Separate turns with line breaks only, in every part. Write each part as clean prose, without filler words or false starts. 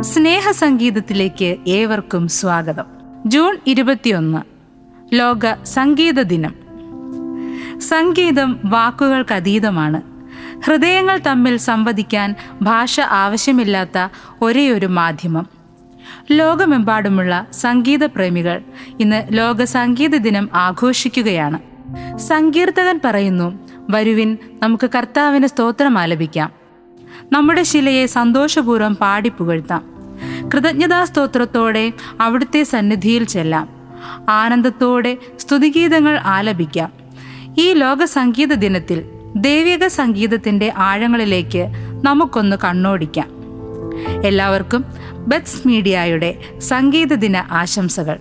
സ്നേഹസംഗീതത്തിലേക്ക് ഏവർക്കും സ്വാഗതം. ജൂൺ 21 ലോക സംഗീത ദിനം. സംഗീതം വാക്കുകൾക്കതീതമാണ്. ഹൃദയങ്ങൾ തമ്മിൽ സംവദിക്കാൻ ഭാഷ ആവശ്യമില്ലാത്ത ഒരേയൊരു മാധ്യമം. ലോകമെമ്പാടുമുള്ള സംഗീത പ്രേമികൾ ഇന്ന് ലോക സംഗീത ദിനം ആഘോഷിക്കുകയാണ്. സങ്കീർത്തകൻ പറയുന്നു, വരുവിൻ നമുക്ക് കർത്താവിന് സ്തോത്രം ആലപിക്കാം, നമ്മുടെ ശിലയെ സന്തോഷപൂർവ്വം പാടി പുകഴ്ത്താം, കൃതജ്ഞതാസ്തോത്രത്തോടെ അവിടുത്തെ സന്നിധിയിൽ ചെല്ലാം, ആനന്ദത്തോടെ സ്തുതിഗീതങ്ങൾ ആലപിക്കാം. ഈ ലോക സംഗീത ദിനത്തിൽ ദൈവിക സംഗീതത്തിൻ്റെ ആഴങ്ങളിലേക്ക് നമുക്കൊന്ന് കണ്ണോടിക്കാം. എല്ലാവർക്കും ബെറ്റ്സ് മീഡിയയുടെ സംഗീത ദിന ആശംസകൾ.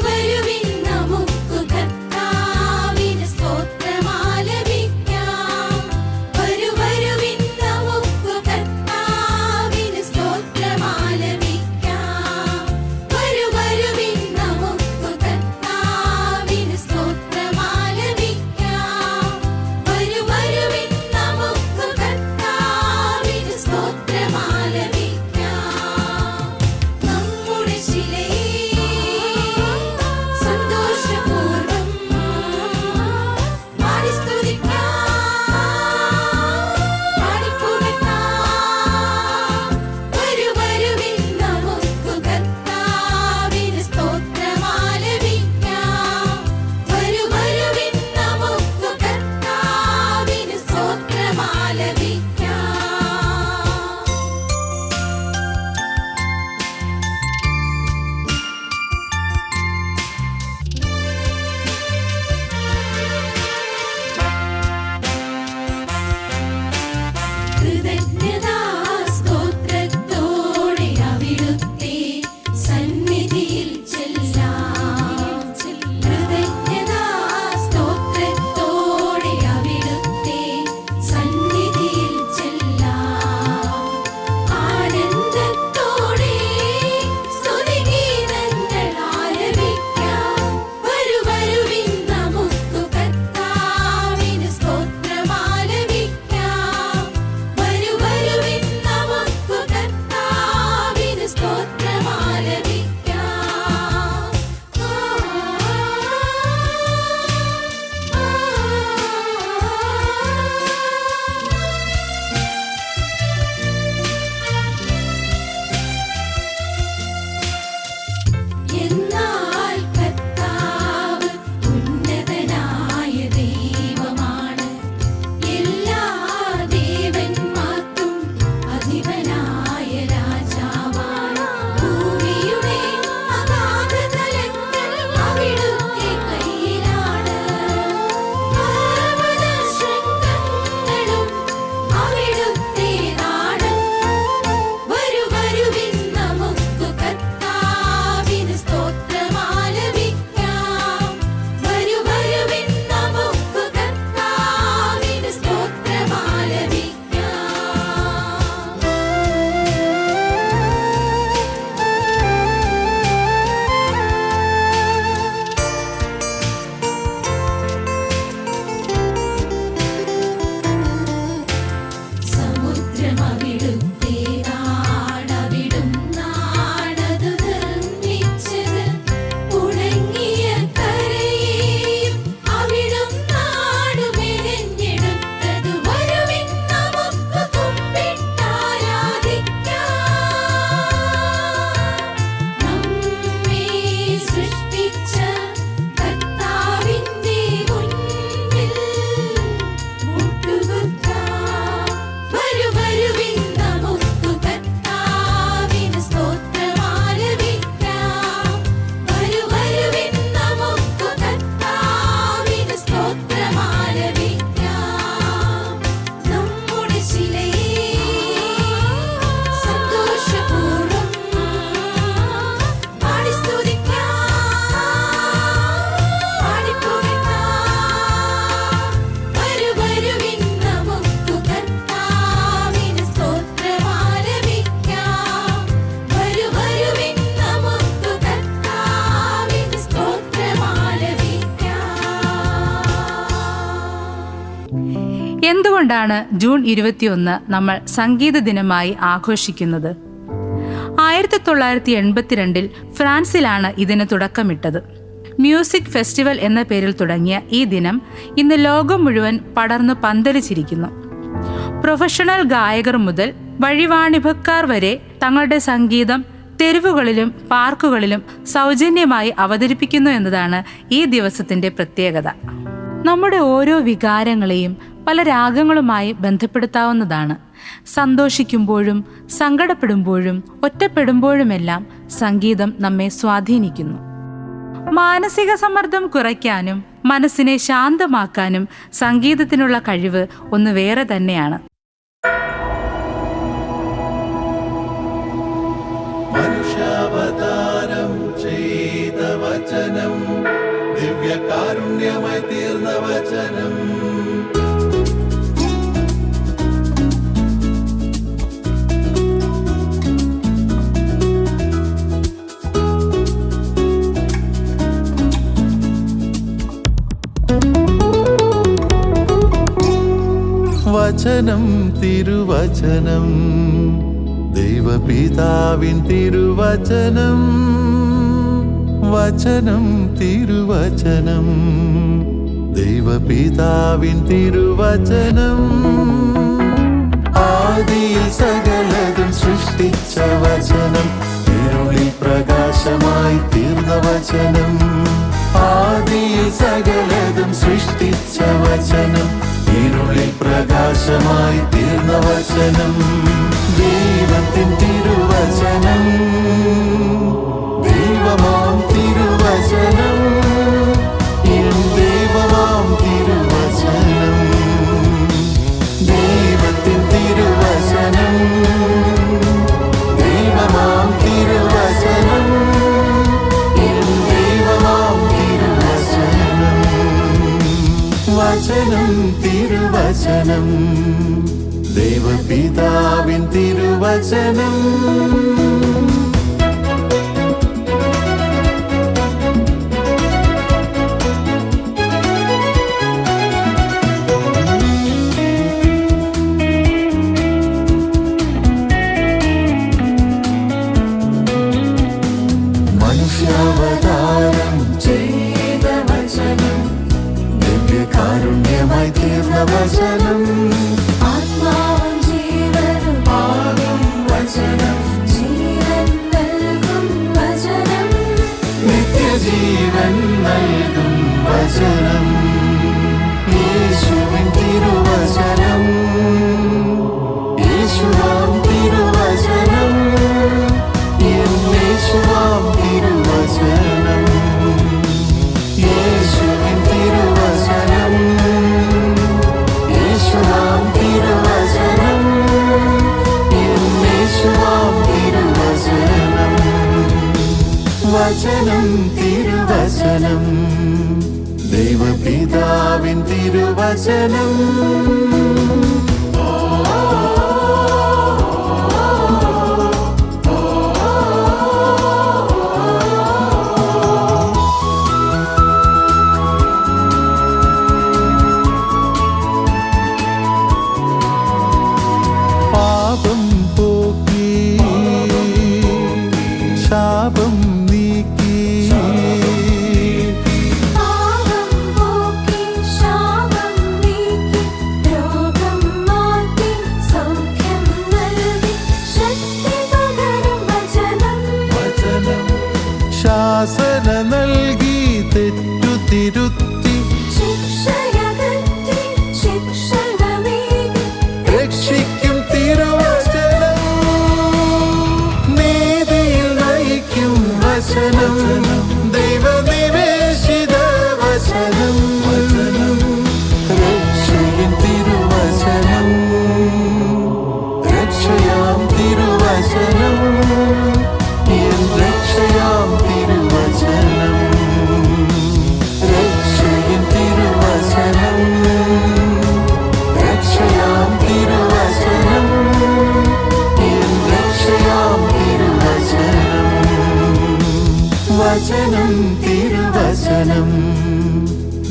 വരുവിൻ നമുക്ക് കർത്താവിന് സ്തോത്രമാലപിക്കാം.
എന്തുകൊണ്ടാണ് ജൂൺ 21 നമ്മൾ സംഗീത ദിനമായി ആഘോഷിക്കുന്നത്? 1982 ഫ്രാൻസിലാണ് ഇതിന് തുടക്കമിട്ടത്. മ്യൂസിക് ഫെസ്റ്റിവൽ എന്ന പേരിൽ തുടങ്ങിയ ഈ ദിനം ഇന്ന് ലോകം മുഴുവൻ പടർന്നു പന്തലിച്ചിരിക്കുന്നു. പ്രൊഫഷണൽ ഗായകർ മുതൽ വഴിവാണിഭക്കാർ വരെ തങ്ങളുടെ സംഗീതം തെരുവുകളിലും പാർക്കുകളിലും സൗജന്യമായി അവതരിപ്പിക്കുന്നു എന്നതാണ് ഈ ദിവസത്തിൻ്റെ പ്രത്യേകത. നമ്മുടെ ഓരോ വികാരങ്ങളെയും പല രാഗങ്ങളുമായി ബന്ധപ്പെടുത്താവുന്നതാണ്. സന്തോഷിക്കുമ്പോഴും സങ്കടപ്പെടുമ്പോഴും ഒറ്റപ്പെടുമ്പോഴുമെല്ലാം സംഗീതം നമ്മെ സ്വാധീനിക്കുന്നു. മാനസിക സമ്മർദ്ദം കുറയ്ക്കാനും മനസ്സിനെ ശാന്തമാക്കാനും സംഗീതത്തിനുള്ള കഴിവ് ഒന്ന് വേറെ തന്നെയാണ്.
മനുഷ്യാവതാരം ചെയ്ത വചനം, ദിവ്യകാരുണ്യമായി തീർന്ന വചനം. വചനം തിരുവചനം, ദൈവപിതാവിൻ തിരുവചനം. വചനം തിരുവചനം, ദൈവപിതാവിൻ തിരുവചനം. ആദിയിൽ സകലതും സൃഷ്ടിച്ച വചനം, ഇരുളിൽ പ്രകാശമായി തീർന്ന വചനം. ആദിയിൽ സകലതും സൃഷ്ടിച്ച വചനം, ഇരുളിൽ പ്രകാശമായി തീർന്ന വചനം. ദൈവത്തിൻ തിരുവചനം, ദൈവമാം തിരുവചനം, എൻ ദൈവമാം തിരുവചനം. ദൈവത്തിൻ തിരുവചനം, ദൈവമാം തിരുവചനം, എൻ ദൈവമാം തിരുവചനം. വചനം തിരുവചനം, ദൈവപിതാവിൻ തിരുവചനം. മനുഷ്യാവതാരം ചെയ്ത വചനം, ദിവ്യകാരുണ്യമായി തീർന്ന വചനം. ആത്മാവും ജീവനും ആകും വചനം, ജീവൻ നൽകും വചനം, നിത്യജീവൻ നൽകും വചനം. യേശുവിൻ തിരുവചനം, യേശുവാം തിരുവചനം, യേശുവാം തിരുവചനം. യേശുവിൻ തിരുവചനം, യേശുവാം തിരുവചനം, യേശുവാം തിരുവചനം. വചനം തിരുവചനം, ദൈവപിതാവിൻ തിരുവചനം. പാപം പോക്കി ശാപം നീക്കി,
പാപം പോക്കി ശാപം നീക്കി, രോഗം മാറ്റി സൗഖ്യം നൽകി, ശക്തി പകരും വചനം.
ശാസന നൽകി തെറ്റു തിരുത്തി,
ശിക്ഷയകറ്റി ശിക്ഷണമേകി,
രക്ഷിക്കും തിരുവചനം. നീതിയിൽ നയിക്കും വചനം, ദൈവനിവേശിത വചനം. രക്ഷയും തിരുവചനം, രക്ഷയാം തിരുവചനം, എൻ രക്ഷയാം തിരുവചനം. രക്ഷയും തിരുവചനം, രക്ഷയാം തിരുവചനം, എൻ രക്ഷയാം തിരുവചനം. വചനം തിരുവചനം,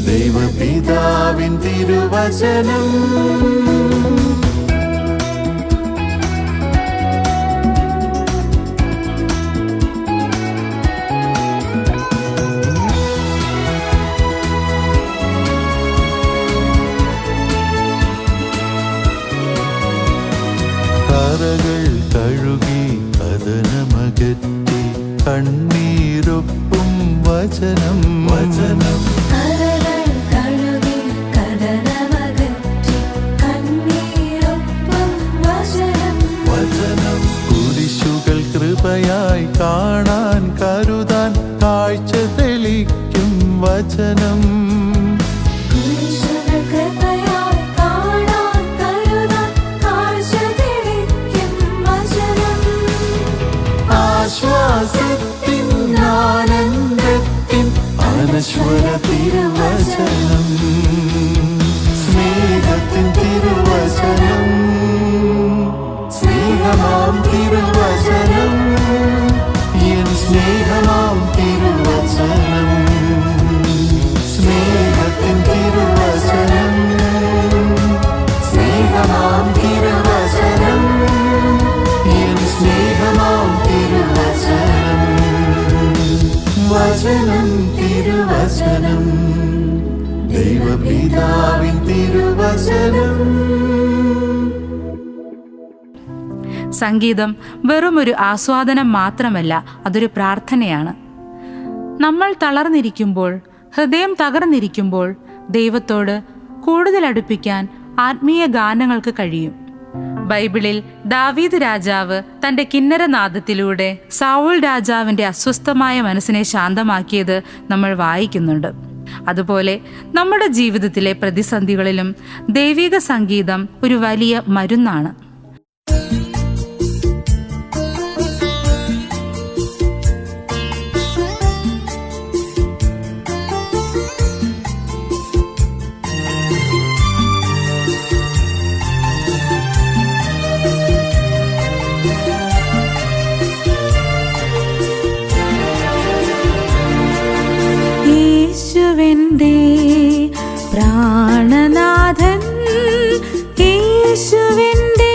ദൈവപിതാവിൻ തിരുവചനം. തിരുവചനം കറകൾ കഴുകി കഥനമകറ്റി കണ്ണീരൊപ്പും വചനം വചനം
കരകൾ കഴുകി കടലമകറ്റി കണ്ണീരൊപ്പം വചനം
വചനം കുരിശുകൾ കൃപയായി കാണാൻ കരുതാൻ കാഴ്ച തെളിക്കും വചനം
കുരിശുകൾ കൃപയായി കാണാൻ കരുതാൻ കാഴ്ച തെളിക്കും വചനം
ആശ്വാസത്തിൻ ആനന്ദത്തിൻ അനശ്വര തിരുവചനം സ്നേഹത്തിൻ തിരുവചനം സ്നേഹമാം തിരുവചനം എൻ സ്നേഹമാം തിരുവചനം സ്നേഹത്തിൻ തിരുവചനം സ്നേഹമാം തിരുവചനം എൻ സ്നേഹമാം തിരുവചനം വചനം തിരുവചനം ദൈവപിതാവിൻ തിരുവചനം
സംഗീതം വെറുമൊരു ആസ്വാദനം മാത്രമല്ല, അതൊരു പ്രാർത്ഥനയാണ്. നമ്മൾ തളർന്നിരിക്കുമ്പോൾ, ഹൃദയം തകർന്നിരിക്കുമ്പോൾ ദൈവത്തോട് കൂടുതൽ അടുപ്പിക്കാൻ ആത്മീയ ഗാനങ്ങൾക്ക് കഴിയും. ബൈബിളിൽ ദാവീദ് രാജാവ് തൻ്റെ കിന്നരനാദത്തിലൂടെ സൗൽ രാജാവിൻ്റെ അസ്വസ്ഥമായ മനസ്സിനെ ശാന്തമാക്കിയത് നമ്മൾ വായിക്കുന്നുണ്ട്. അതുപോലെ നമ്മുടെ ജീവിതത്തിലെ പ്രതിസന്ധികളിലും ദൈവിക സംഗീതം ഒരു വലിയ മരുന്നാണ്. യേശുവിൻ്റെ പ്രാണനാഥൻ, യേശുവിൻ്റെ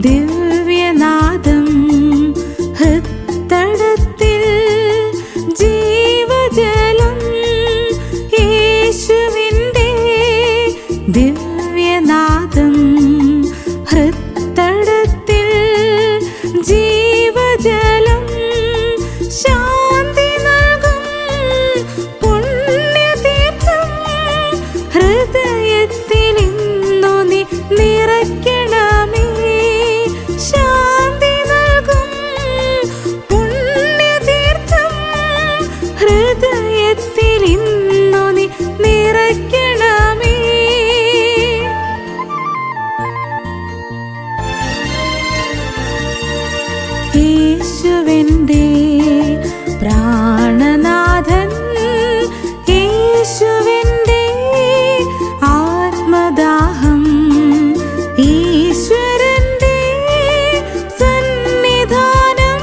ദിവ്യനാദം ഹൃത്തടത്തിൽ ജീവജലം യേശുവിൻ്റെ ദിവ്യനാദം ഹൃത്തടത്തിൽ ജീവജലം ശാന്തി നൽകും പുണ്യതീർത്ഥം ഹൃദയത്തിൽ ഇന്നു നീ നിറയ്ക്കണമേ. ശാന്തി നൽകും പുണ്യതീർത്ഥം ഹൃദയത്തിൽ ഇന്നു നീ നിറയ്ക്കണമേ. യേശുവിൻ്റെ പ്രാണനാഥൻ യേശുവിൻ്റെ ആത്മദാഹം ഈശ്വരൻ്റെ സന്നിധാനം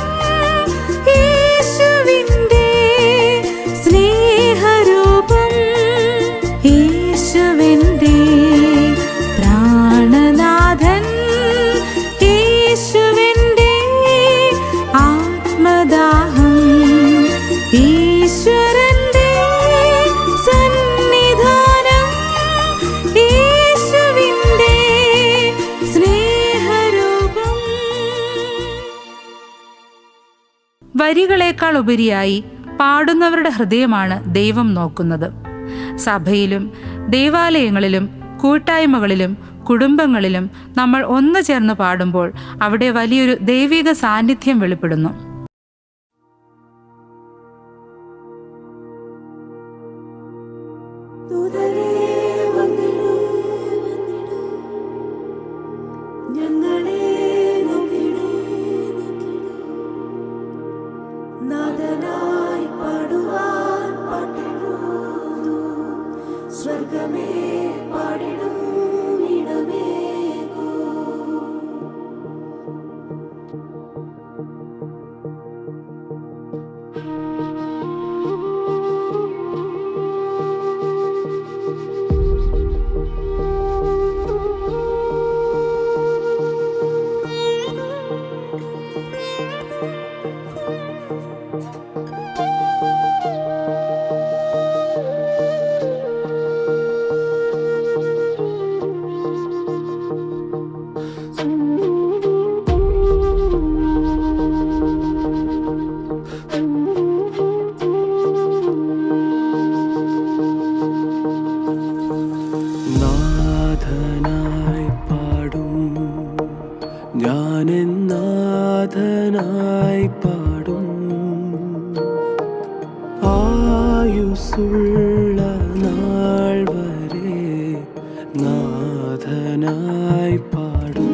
യേശുവിൻ്റെ സ്നേഹരൂപം യേശുവിൻ്റെ പ്രാണനാഥൻ യേശുവിൻ്റെ ആത്മദാഹം ഈശ്വരന്റെ സന്നിധാനം യേശുവിൻ്റെ സ്നേഹരൂപം. വരികളേക്കാൾ ഉപരിയായി പാടുന്നവരുടെ ഹൃദയമാണ് ദൈവം നോക്കുന്നത്. സഭയിലും ദേവാലയങ്ങളിലും കൂട്ടായ്മകളിലും കുടുംബങ്ങളിലും നമ്മൾ ഒന്നു ചേർന്ന് പാടുമ്പോൾ അവിടെ വലിയൊരു ദൈവിക സാന്നിധ്യം വെളിപ്പെടുന്നു.
ദൂതരേ വന്നിടൂ, ഞങ്ങളെ നോക്കിടൂ, നാഥനായി പാടുവാൻ പാട്ടെഴുതൂ, സ്വർഗമേ പാടിടും ഇടമേകൂ.
നാഥനായി പാടും ഞാനെന്നാഥനായി പാടും ആയുസ്സുള്ള നാൾ വരെ നാഥനായി പാടും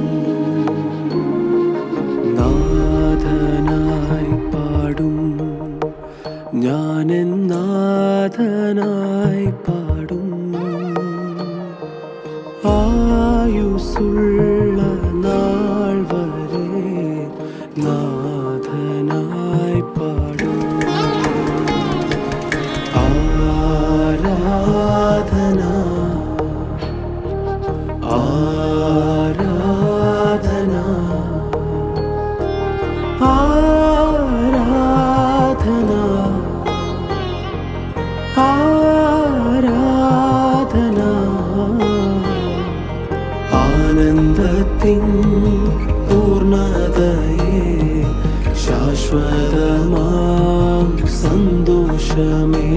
നാഥനായി പാടും ഞാനെന്നാഥനായി പാടും ആയുസ്സുള്ള നാൾ വരെ നാഥനായി പാടും. ആരാധന ആരാധന ആരാധന ആരാധന ആനന്ദത്തിൻ പൂർണ്ണതയെ ശാശ്വതമാം സന്തോഷമേ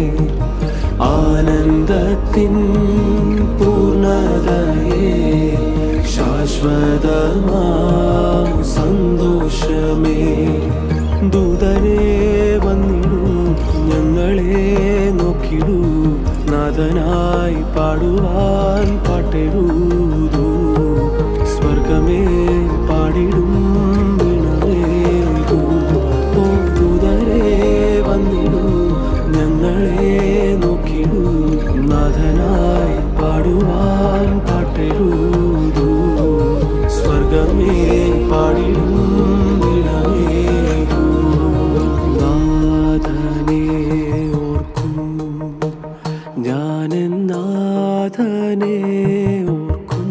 ആനന്ദത്തിൻ പൂർണ്ണതയെ ശാശ്വതമാം സന്തോഷമേ ദൂതരേ വന്നിടൂ ഞങ്ങളെ നോക്കിടൂ നാഥനായി പാടുവാൻ പാട്ടെഴുതൂ സ്വർഗമേ പാടിടും വീണമേകൂ. ഓ ദൂതരേ വന്നിടൂ ഞങ്ങളെ നോക്കിടൂ നാഥനായി പാടുവാൻ പാട്ടെഴുതൂ സ്വർഗമേ പാടിടും വീണമേകൂ. നാഥനെ ഓർക്കും ഞാനെന്നാഥനെ ഓർക്കും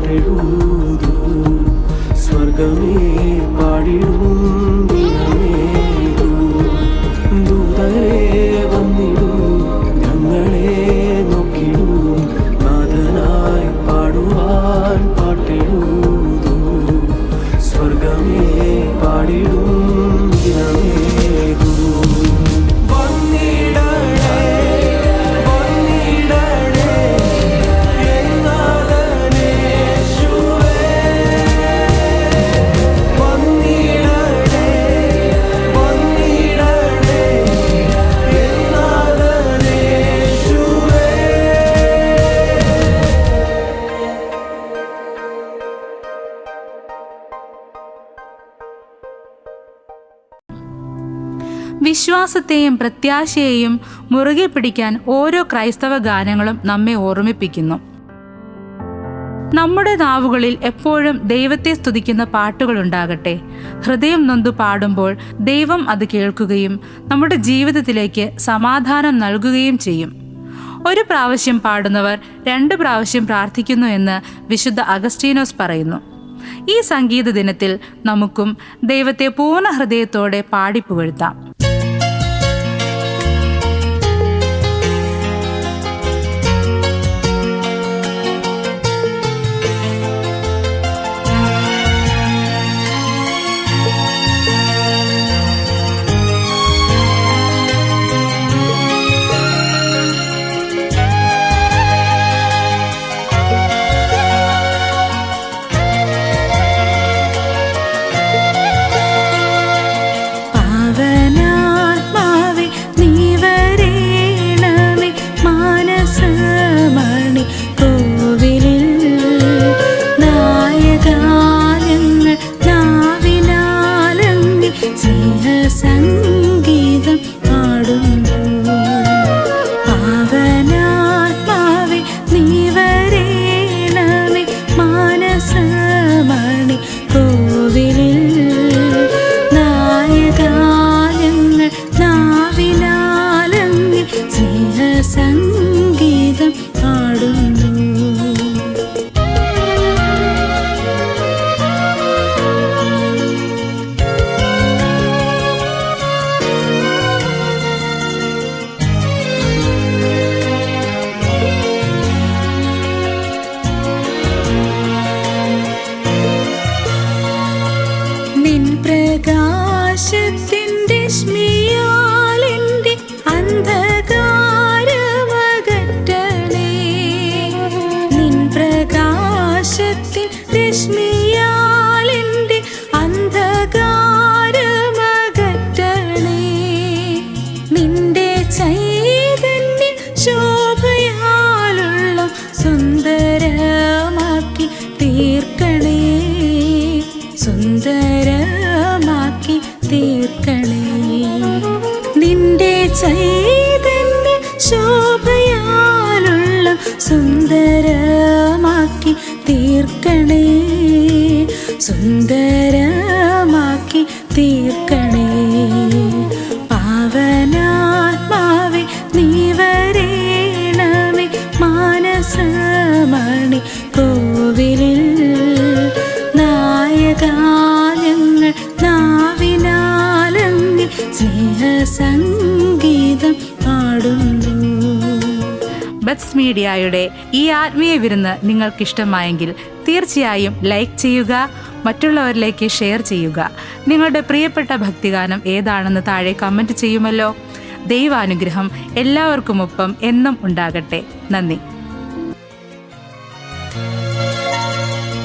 പാട്ടെഴുതൂ സ്വർഗമേ പാടിടും ദിനമേതു ദൂതരെ വന്നിടൂ ഞങ്ങളെ നോക്കിടൂ നാഥനായി പാടുവാൻ പാട്ടെഴുതൂ സ്വർഗമേ പാടിടും ദിനമേതു
വിശ്വാസത്തെയും പ്രത്യാശയെയും മുറുകെ പിടിക്കാൻ ഓരോ ക്രൈസ്തവ ഗാനങ്ങളും നമ്മെ ഓർമ്മിപ്പിക്കുന്നു. നമ്മുടെ നാവുകളിൽ എപ്പോഴും ദൈവത്തെ സ്തുതിക്കുന്ന പാട്ടുകളുണ്ടാകട്ടെ. ഹൃദയം നൊന്തു പാടുമ്പോൾ ദൈവം അത് കേൾക്കുകയും നമ്മുടെ ജീവിതത്തിലേക്ക് സമാധാനം നൽകുകയും ചെയ്യും. ഒരു പ്രാവശ്യം പാടുന്നവർ 2 പ്രാവശ്യം പ്രാർത്ഥിക്കുന്നു എന്ന് വിശുദ്ധ അഗസ്റ്റീനോസ് പറയുന്നു. ഈ സംഗീത ദിനത്തിൽ നമുക്കും ദൈവത്തെ പൂർണ്ണ ഹൃദയത്തോടെ പാടിപ്പുകഴ്ത്താം. ചൈതന്യ ശോഭയാലുള്ള സുന്ദരമാക്കി തീർക്കണേ, സുന്ദരമാക്കി തീർക്കണേ. പാവനാത്മാവേ നീ വരേണമേ, മാനസമണി കോവിലിൽ നായകാനങ്ങൾ നാവിനാലങ്ങി സ്നേഹസംഗീതം പാടുന്നു. ബത്സ് മീഡിയയുടെ ഈ ആത്മീയ വിരുന്ന് നിങ്ങൾക്കിഷ്ടമായെങ്കിൽ തീർച്ചയായും ലൈക്ക് ചെയ്യുക, മറ്റുള്ളവരിലേക്ക് ഷെയർ ചെയ്യുക. നിങ്ങളുടെ പ്രിയപ്പെട്ട ഭക്തിഗാനം ഏതാണെന്ന് താഴെ കമൻറ്റ് ചെയ്യുമല്ലോ. ദൈവാനുഗ്രഹം എല്ലാവർക്കുമൊപ്പം എന്നും ഉണ്ടാകട്ടെ. നന്ദി.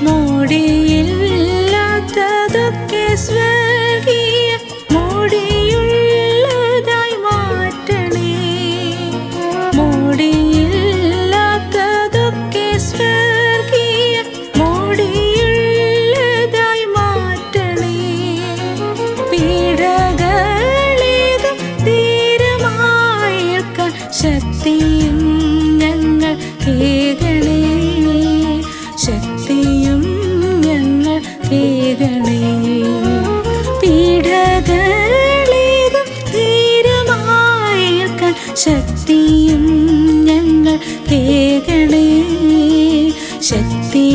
മോടിയില്ലാത്തതൊക്കെ സ്വർഗീയ മോടിയുള്ളതായി മാറ്റണേ, മോടിയില്ലാത്തതൊക്കെ സ്വർഗീയ മോടിയുള്ളതായി മാറ്റണേ. പീഡകളേതും ധീരമായേൽക്കാൻ ശക്തിയും ഞങ്ങൾ കേകണേ, ശക്തിയും ഞങ്ങൾ കേകണേ. പീഡകളേതും ധീരമായേൽക്കാൻ ശക്തിയും ഞങ്ങൾ കേകണേ, ശക്തി